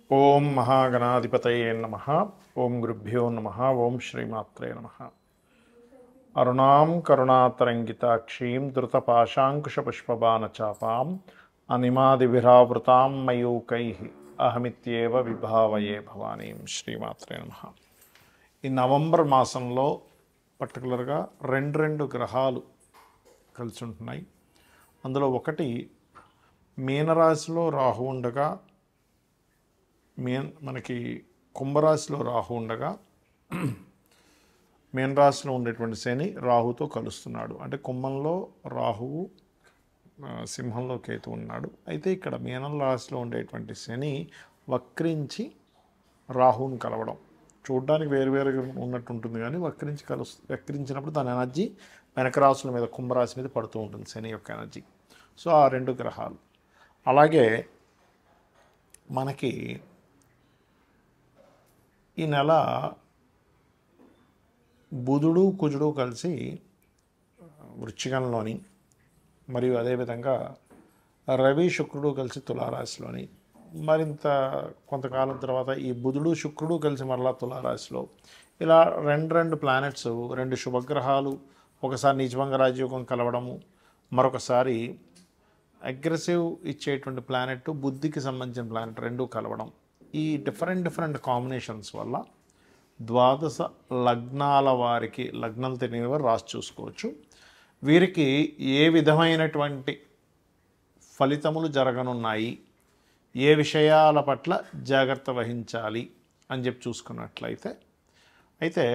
ఓం మహాగణాధిపతయే నమః. ఓం గురుభ్యో నమః. ఓం శ్రీమాత్రే నమః. అరుణాం కరుణాతరంగితాక్షీం ధృతపాశాంకుశపుష్పబాణచాపాం అనిమాదివిరావృతాం మయూకైః అహమిత్యేవ విభావయే భవానీం. శ్రీమాత్రే నమః. ఈ నవంబర్ మాసంలో పర్టికులర్గా రెండు గ్రహాలు కలిసి ఉంటున్నాయి. అందులో ఒకటి మీనరాశిలో రాహు ఉండగా మనకి కుంభరాశిలో రాహు ఉండగా మీనరాశిలో ఉండేటువంటి శని రాహుతో కలుస్తున్నాడు. అంటే కుంభంలో రాహువు, సింహంలో కేతు ఉన్నాడు. అయితే ఇక్కడ మీనం రాశిలో ఉండేటువంటి శని వక్రించి రాహువుని కలవడం చూడడానికి వేరువేరుగా ఉన్నట్టు ఉంటుంది, కానీ వక్రించినప్పుడు దాని ఎనర్జీ వెనక రాశుల మీద, కుంభరాశి మీద పడుతూ ఉంటుంది శని యొక్క ఎనర్జీ. సో ఆ రెండు గ్రహాలు. అలాగే మనకి ఈ నెల బుధుడు కుజుడు కలిసి వృశ్చికంలోని, మరియు అదేవిధంగా రవి శుక్రుడు కలిసి తులారాశిలోని, మరింత కొంతకాలం తర్వాత ఈ బుధుడు శుక్రుడు కలిసి మరలా తులారాశిలో, ఇలా రెండు ప్లానెట్స్, రెండు శుభగ్రహాలు ఒకసారి నీచభంగ రాజయోగం కలవడము, మరొకసారి అగ్రెసివ్ ఇచ్చేటువంటి ప్లానెట్, బుద్ధికి సంబంధించిన ప్లానెట్ రెండు కలవడం. ఈ డిఫరెంట్ కాంబినేషన్స్ వల్ల ద్వాదశ లగ్నాల వారికి, లగ్నాలు తెలియని వారు రాసి చూసుకోవచ్చు, వీరికి ఏ విధమైనటువంటి ఫలితములు జరగనున్నాయి, ఏ విషయాల పట్ల జాగ్రత్త వహించాలి అని చెప్పి చూసుకున్నట్లయితే, అయితే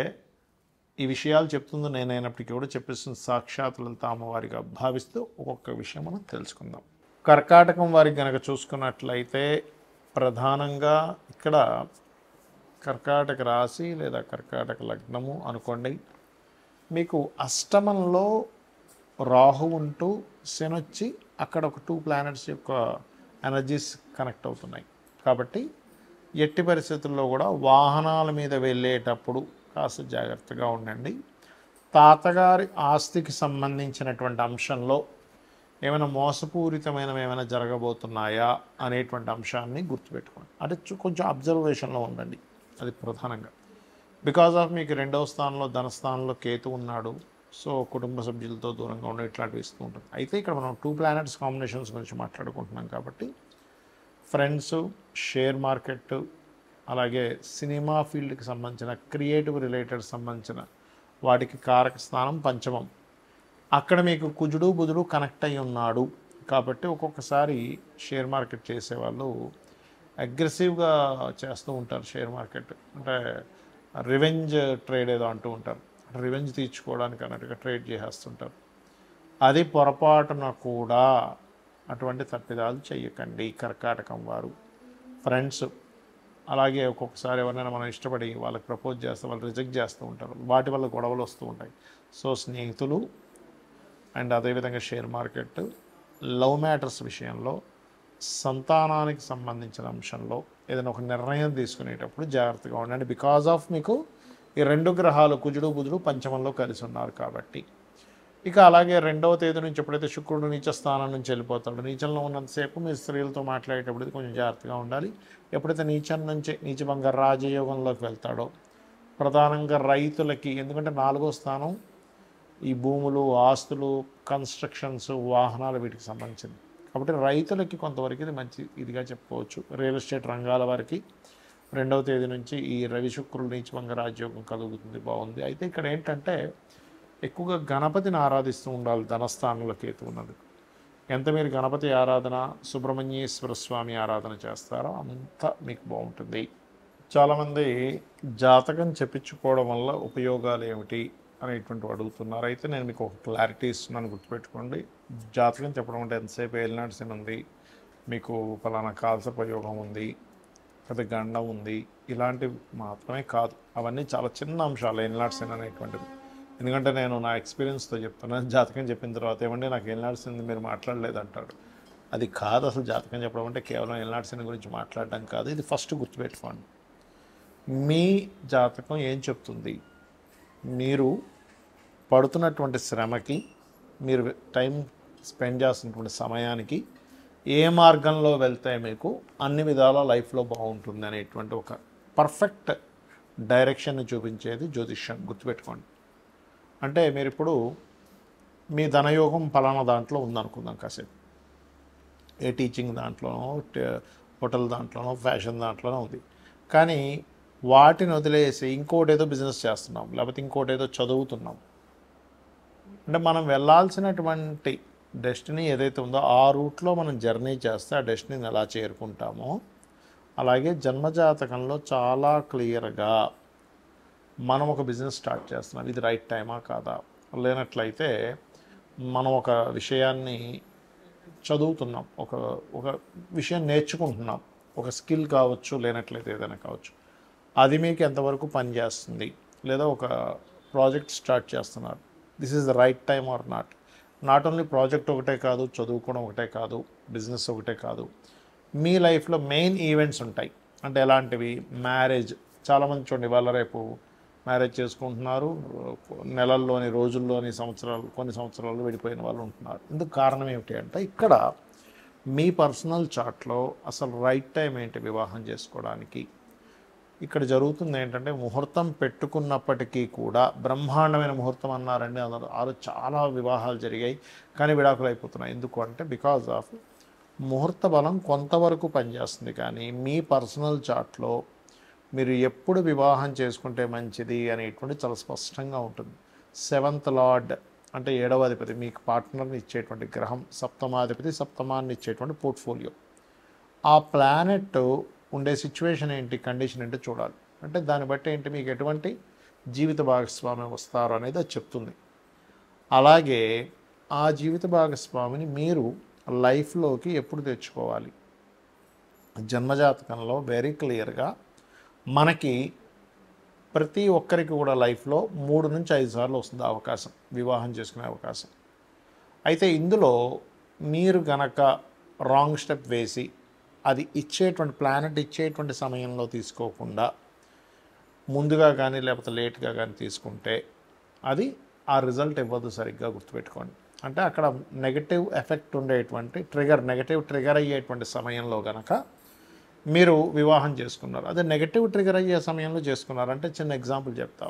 ఈ విషయాలు చెప్తుంది నేనైనప్పటికీ కూడా చెప్పేస్తుంది సాక్షాత్ లలిత అమ్మవారిగా భావిస్తూ ఒక్కొక్క విషయం మనం తెలుసుకుందాం. కర్కాటకం వారికి కనుక చూసుకున్నట్లయితే ప్రధానంగా ఇక్కడ కర్కాటక రాశి లేదా కర్కాటక లగ్నము అనుకోండి, మీకు అష్టమంలో రాహు ఉంటూ శనొచ్చి అక్కడ ఒక 2 ప్లానెట్స్ యొక్క ఎనర్జీస్ కనెక్ట్ అవుతున్నాయి. కాబట్టి ఎట్టి పరిస్థితుల్లో కూడా వాహనాల మీద వెళ్ళేటప్పుడు కాస్త జాగ్రత్తగా ఉండండి. తాతగారి ఆస్తికి సంబంధించినటువంటి అంశంలో ఏమైనా మోసపూరితమైనవి ఏమైనా జరగబోతున్నాయా అనేటువంటి అంశాన్ని గుర్తుపెట్టుకోండి. అంటే కొంచెం అబ్జర్వేషన్లో ఉండండి, అది ప్రధానంగా. బికాజ్ ఆఫ్ మీకు 2వ స్థానంలో, ధనస్థానంలో కేతు ఉన్నాడు. సో కుటుంబ సభ్యులతో దూరంగా ఉండడం ఇట్లాంటివి ఇస్తూ ఉంటుంది. అయితే ఇక్కడ మనం 2 ప్లానెట్స్ కాంబినేషన్స్ గురించి మాట్లాడుకుంటున్నాం కాబట్టి ఫ్రెండ్స్, షేర్ మార్కెట్, అలాగే సినిమా ఫీల్డ్కి సంబంధించిన క్రియేటివ్ రిలేటెడ్ సంబంధించిన వాటికి కారక స్థానం పంచమం. అక్కడ మీకు కుజుడు బుధుడు కనెక్ట్ అయి ఉన్నాడు. కాబట్టి ఒక్కొక్కసారి షేర్ మార్కెట్ చేసేవాళ్ళు అగ్రెసివ్గా చేస్తూ ఉంటారు. షేర్ మార్కెట్ అంటే రివెంజ్ ట్రేడ్ ఏదో అంటూ ఉంటారు. రివెంజ్ తీర్చుకోవడానికి అన్నట్టుగా ట్రేడ్ చేసేస్తుంటారు. అది పొరపాటున కూడా అటువంటి తప్పిదాలు చేయకండి కర్కాటకం వారు. ఫ్రెండ్స్, అలాగే ఒక్కొక్కసారి ఎవరైనా మనం ఇష్టపడి వాళ్ళకి ప్రపోజ్ చేస్తే వాళ్ళు రిజెక్ట్ చేస్తూ ఉంటారు. వాటి వల్ల గొడవలు వస్తూ ఉంటాయి. సో స్నేహితులు అండ్ అదేవిధంగా షేర్ మార్కెట్, లవ్ మ్యాటర్స్ విషయంలో, సంతానానికి సంబంధించిన అంశంలో ఏదైనా ఒక నిర్ణయం తీసుకునేటప్పుడు జాగ్రత్తగా ఉండండి. బికాజ్ ఆఫ్ మీకు ఈ 2 గ్రహాలు కుజుడు బుధుడు పంచమంలో కలిసి ఉన్నారు కాబట్టి. ఇక అలాగే 2వ తేదీ నుంచి ఎప్పుడైతే శుక్రుడు నీచ స్థానం నుంచి వెళ్ళిపోతాడు, నీచంలో ఉన్నంతసేపు మీరు స్త్రీలతో మాట్లాడేటప్పుడు కొంచెం జాగ్రత్తగా ఉండాలి. ఎప్పుడైతే నీచం నుంచి నీచభంగ రాజయోగంలోకి వెళ్తాడో, ప్రధానంగా రైతులకి, ఎందుకంటే 4వ స్థానం ఈ భూములు, ఆస్తులు, కన్స్ట్రక్షన్స్, వాహనాలు వీటికి సంబంధించింది. కాబట్టి రైతులకి కొంతవరకు ఇది మంచి ఇదిగా చెప్పుకోవచ్చు. రియల్ ఎస్టేట్ రంగాల వారికి 2వ తేదీ నుంచి ఈ రవి శుక్రులు నీచభంగ రాజయోగం కలుగుతుంది, బాగుంది. అయితే ఇక్కడ ఏంటంటే ఎక్కువగా గణపతిని ఆరాధిస్తూ ఉండాలి. ధనస్థానంలో కేతు ఉన్నది. ఎంత మీరు గణపతి ఆరాధన, సుబ్రహ్మణ్యేశ్వర స్వామి ఆరాధన చేస్తారో అంత మీకు బాగుంటుంది. చాలామంది జాతకం చెప్పించుకోవడం వల్ల ఉపయోగాలు ఏమిటి అనేటువంటి అడుగుతున్నారు. అయితే నేను మీకు ఒక క్లారిటీ ఇస్తున్నాను, గుర్తుపెట్టుకోండి. జాతకం చెప్పడం అంటే ఎంతసేపు ఏలినాటి శని ఉంది, మీకు ఫలానా కాల్సపయోగం ఉంది, లేదా గండం ఉంది, ఇలాంటివి మాత్రమే కాదు. అవన్నీ చాలా చిన్న అంశాలు ఏలినాటి శని అనేటువంటిది. ఎందుకంటే నేను నా ఎక్స్పీరియన్స్తో చెప్తున్నాను. జాతకం చెప్పిన తర్వాత ఏమంటే నాకు ఏలినాటి శని మీరు మాట్లాడలేదు అంటాడు. అది కాదు. అసలు జాతకం చెప్పడం అంటే కేవలం ఏలినాటి శని గురించి మాట్లాడడం కాదు. ఇది ఫస్ట్ గుర్తుపెట్టుకోండి. మీ జాతకం ఏం చెప్తుంది, మీరు పడుతున్నటువంటి శ్రమకి, మీరు టైం స్పెండ్ చేస్తున్నటువంటి సమయానికి ఏ మార్గంలో వెళ్తే మీకు అన్ని విధాల లైఫ్లో బాగుంటుంది అనేటువంటి ఒక పర్ఫెక్ట్ డైరెక్షన్ని చూపించేది జ్యోతిష్యం. గుర్తుపెట్టుకోండి. అంటే మీరు ఇప్పుడు మీ ధనయోగం ఫలానా దాంట్లో ఉందనుకుందాం కాసేపు, ఏ టీచింగ్ దాంట్లోనో, హోటల్ దాంట్లోనో, ఫ్యాషన్ దాంట్లోనో ఉంది. కానీ వాటిని వదిలేసి ఇంకోటి ఏదో బిజినెస్ చేస్తున్నాం, లేకపోతే ఇంకోటి ఏదో చదువుతున్నాం. అంటే మనం వెళ్ళాల్సినటువంటి డెస్టినీ ఏదైతే ఉందో ఆ రూట్లో మనం జర్నీ చేస్తే ఆ డెస్టినీని ఎలా చేరుకుంటామో, అలాగే జన్మజాతకంలో చాలా క్లియర్గా మనం ఒక బిజినెస్ స్టార్ట్ చేస్తున్నాం, ఇది రైట్ టైమా కాదా, లేనట్లయితే మనం ఒక విషయాన్ని చదువుతున్నాం, ఒక ఒక విషయం నేర్చుకుంటున్నాం, ఒక స్కిల్ కావచ్చు, లేనట్లయితే ఏదైనా కావచ్చు, అది మీకు ఎంతవరకు పనిచేస్తుంది, లేదా ఒక ప్రాజెక్ట్ స్టార్ట్ చేస్తున్నారు, this is the right time or not only project ఒకటే కాదు, చదువుకోవడం ఒకటే కాదు, బిజినెస్ ఒకటే కాదు, మీ లైఫ్లో మెయిన్ ఈవెంట్స్ ఉంటాయి. అంటే ఎలాంటివి? మ్యారేజ్. చాలామంది చూడండి ఇవాళ రేపు మ్యారేజ్ చేసుకుంటున్నారు, నెలల్లోని, రోజుల్లోని, కొన్ని సంవత్సరాలు విడిపోయిన వాళ్ళు ఉంటున్నారు. ఇందుకు కారణం ఏమిటి అంటే ఇక్కడ మీ పర్సనల్ చార్ట్లో అసలు రైట్ టైం ఏంటి వివాహం చేసుకోవడానికి. ఇక్కడ జరుగుతుంది ఏంటంటే ముహూర్తం పెట్టుకున్నప్పటికీ కూడా బ్రహ్మాండమైన ముహూర్తం అన్నారండి అందరూ, చాలా వివాహాలు జరిగాయి కానీ విడాకులు అయిపోతున్నాయి. ఎందుకు అంటే బికాజ్ ఆఫ్ ముహూర్త బలం కొంతవరకు పనిచేస్తుంది, కానీ మీ పర్సనల్ చార్ట్లో మీరు ఎప్పుడు వివాహం చేసుకుంటే మంచిది అనేటువంటి చాలా స్పష్టంగా ఉంటుంది. 7th లార్డ్ అంటే 7వ అధిపతి, మీకు పార్ట్నర్ని ఇచ్చేటువంటి గ్రహం, సప్తమాధిపతి సప్తమాన్ని ఇచ్చేటువంటి పోర్ట్ఫోలియో. ఆ ప్లానెట్ ఉండే సిచ్యువేషన్ ఏంటి, కండిషన్ ఏంటో చూడాలి. అంటే దాన్ని బట్టి ఏంటి మీకు ఎటువంటి జీవిత భాగస్వామి వస్తారు అనేది అది చెప్తుంది. అలాగే ఆ జీవిత భాగస్వామిని మీరు లైఫ్లోకి ఎప్పుడు తెచ్చుకోవాలి. జన్మజాతకంలో వెరీ క్లియర్గా మనకి ప్రతి ఒక్కరికి కూడా లైఫ్లో 3 నుంచి 5 సార్లు వస్తుంది అవకాశం, వివాహం చేసుకునే అవకాశం. అయితే ఇందులో మీరు గనక రాంగ్ స్టెప్ వేసి అది ఇచ్చేటువంటి ప్లానెట్ ఇచ్చేటువంటి సమయంలో తీసుకోకుండా ముందుగా కానీ లేకపోతే లేట్గా కానీ తీసుకుంటే అది ఆ రిజల్ట్ ఇవ్వదు. సరిగ్గా గుర్తుపెట్టుకోండి. అంటే అక్కడ నెగటివ్ ఎఫెక్ట్ ఉండేటువంటి నెగటివ్ ట్రిగర్ అయ్యేటువంటి సమయంలో కనుక మీరు వివాహం చేసుకున్నారు, అదే నెగటివ్ ట్రిగర్ అయ్యే సమయంలో చేసుకున్నారు. అంటే చిన్న ఎగ్జాంపుల్ చెప్తా.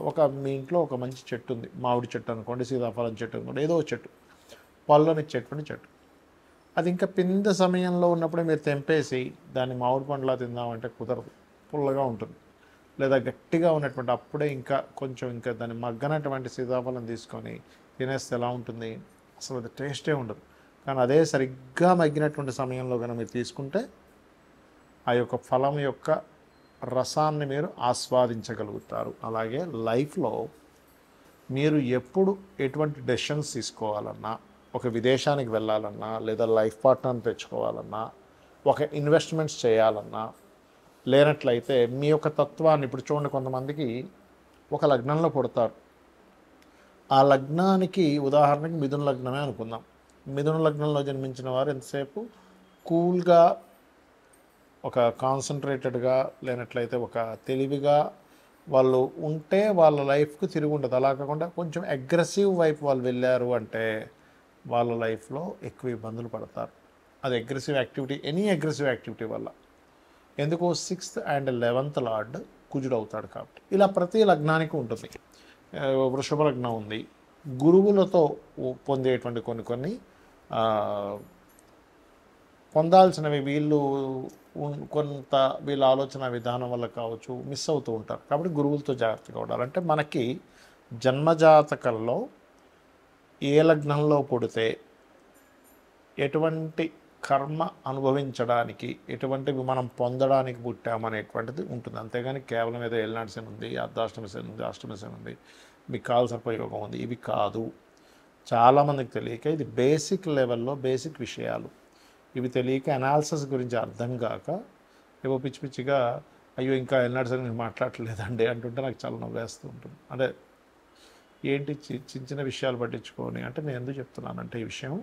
మీ ఇంట్లో ఒక మంచి చెట్టు ఉంది, మామిడి చెట్టు అనుకోండి, సీతాఫలం చెట్టు అనుకోండి, ఏదో చెట్టు, పళ్ళనిచ్చేటువంటి చెట్టు. అది ఇంకా పింద సమయంలో ఉన్నప్పుడే మీరు తెంపేసి దాన్ని మామిడి పండులా తిందామంటే కుదరదు, పుల్లగా ఉంటుంది. లేదా గట్టిగా ఉన్నటువంటి అప్పుడే ఇంకా దాన్ని మగ్గనటువంటి సీతాఫలం తీసుకొని తినేస్తే ఎలా ఉంటుంది, అసలు అది టేస్టే ఉండదు. కానీ అదే సరిగ్గా మగ్గినటువంటి సమయంలో కనుక మీరు తీసుకుంటే ఆ యొక్క ఫలం యొక్క రసాన్ని మీరు ఆస్వాదించగలుగుతారు. అలాగే లైఫ్లో మీరు ఎప్పుడు ఎటువంటి డెసిషన్స్ తీసుకోవాలన్నా, ఒక విదేశానికి వెళ్ళాలన్నా, లేదా లైఫ్ పార్ట్నర్ని తెచ్చుకోవాలన్నా, ఒక ఇన్వెస్ట్మెంట్స్ చేయాలన్నా, లేనట్లయితే మీ యొక్క తత్వాన్ని ఇప్పుడు చూడండి, కొంతమందికి ఒక లగ్నంలో పుడతారు. ఆ లగ్నానికి ఉదాహరణకి మిథున లగ్నమే అనుకుందాం. మిథున లగ్నంలో జన్మించిన వారు ఎంతసేపు కూల్గా, ఒక కాన్సన్ట్రేటెడ్గా, లేనట్లయితే ఒక తెలివిగా వాళ్ళు ఉంటే వాళ్ళ లైఫ్కి తిరిగి ఉండదు. అలా కాకుండా కొంచెం అగ్రెసివ్ వైపు వాళ్ళు వెళ్ళారు అంటే వాళ్ళ లైఫ్లో ఎక్కువ ఇబ్బందులు పడతారు. అది aggressive activity, any aggressive activity వల్ల. ఎందుకు? 6th and 11th లార్డ్ కుజుడు అవుతాడు కాబట్టి. ఇలా ప్రతి లగ్నానికి ఉంటుంది. వృషభ లగ్నం ఉంది, గురువులతో పొందేటువంటి కొన్ని పొందాల్సినవి వీళ్ళ ఆలోచన విధానం వల్ల కావచ్చు మిస్ అవుతూ ఉంటారు. కాబట్టి గురువులతో జాగ్రత్తగా ఉండాలంటే మనకి జన్మజాతకంలో ఏ లగ్నంలో పుడితే ఎటువంటి కర్మ అనుభవించడానికి, ఎటువంటివి మనం పొందడానికి పుట్టామనేటువంటిది ఉంటుంది. అంతేగాని కేవలం ఏదో ఏలినాటి శని ఉంది, అర్ధాష్టమి శని ఉంది, అష్టమి శని ఉంది, మీకు కాలసర్పయోగం ఉంది, ఇవి కాదు. చాలామందికి తెలియక ఇది బేసిక్ లెవెల్లో బేసిక్ విషయాలు. ఇవి తెలియక అనాలిసిస్ గురించి అర్థం కాక ఏవో పిచ్చి పిచ్చిగా అయ్యో ఇంకా ఏలినాటి శని మాట్లాడలేదండి అంటుంటే నాకు చాలా నవ్వేస్తూ ఉంటుంది. అంటే ఏంటి చిన్న చిన్న విషయాలు పట్టించుకొని, అంటే నేను ఎందుకు చెప్తున్నానంటే ఈ విషయం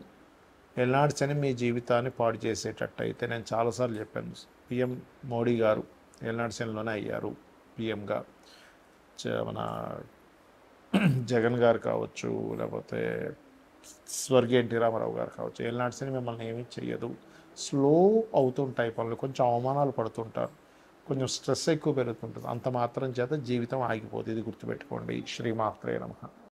ఏలినాటి శని మీ జీవితాన్ని పాడు చేసేటట్టు అయితే, నేను చాలాసార్లు చెప్పాను, పిఎం మోడీ గారు ఏలినాటి శనిలోనే అయ్యారు పిఎంగా. మన జగన్ గారు కావచ్చు, లేకపోతే స్వర్గీయ ఎన్టీ రామారావు గారు కావచ్చు, ఏలినాటి శని మిమ్మల్ని ఏమీ చెయ్యదు. స్లో అవుతుంటాయి పనులు, కొంచెం అవమానాలు పడుతుంటారు, కొంచెం స్ట్రెస్ ఎక్కువ పెరుగుతుంటుంది. అంత మాత్రం చేత జీవితం ఆగిపోతుంది. ఇది గుర్తుపెట్టుకోండి. శ్రీమాత్రే నమః.